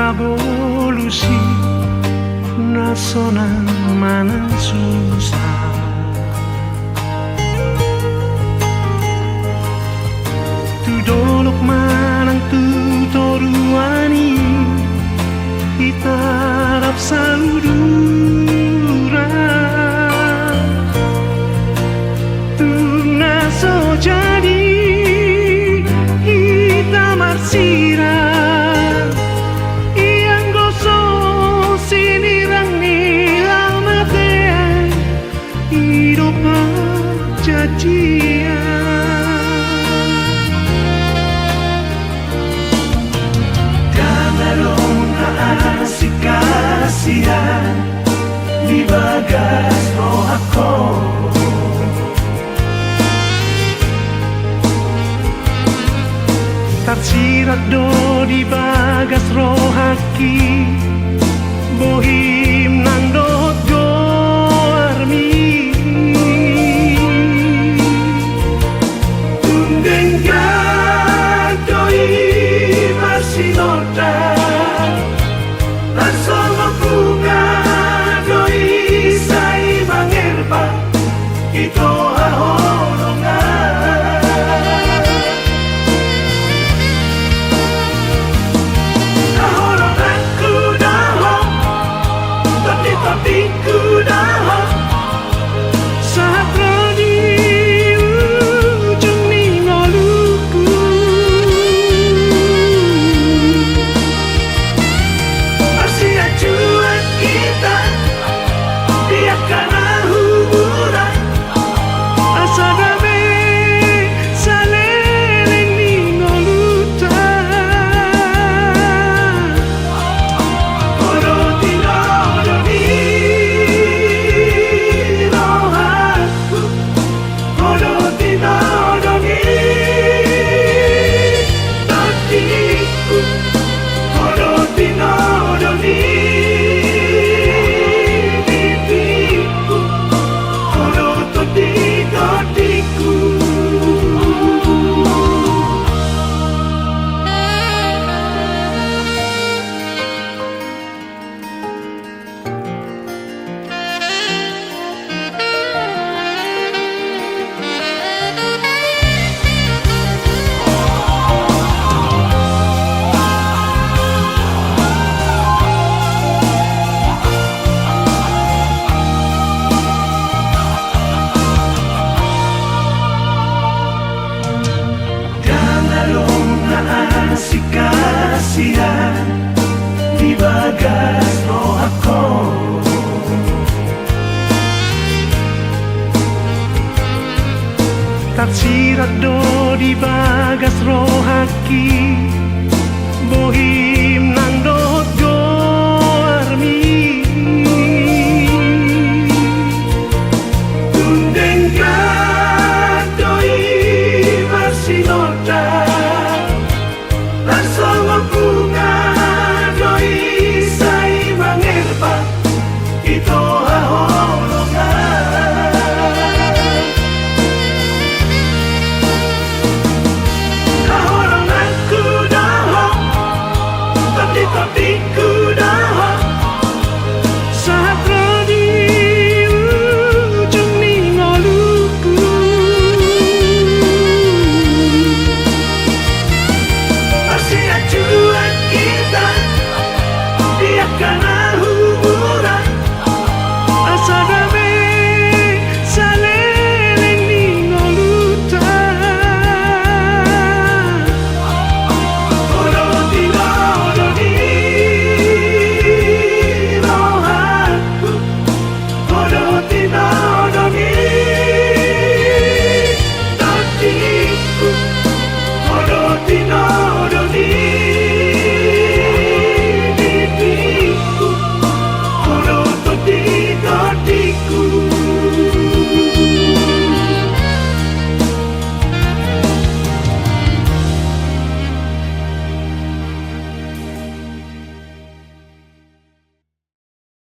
revolusi nasional mana susah. Tu dolok manang tu toruani kita harap saudara tu naso jadi kita marsira yang goso sinirang nilang mate hidup jadian. Si kasihan di bagas roh aku, tersirat do di bagas roh haki, bohim nang dot goarmi. Tunggengan doi masih noda sama bunga doi sai mangerba ito ahorongan ahorongan ku daho tapi ku daho saat rodi ujung ningoluku Juan kita biarkan hubungan asa damai saleleng ningoluta oro tinodoni rohaku oro tinodoni tatiku oro tinodoni si kasihan di bagas roh aku, tersirat do di bagas roh haki, bohi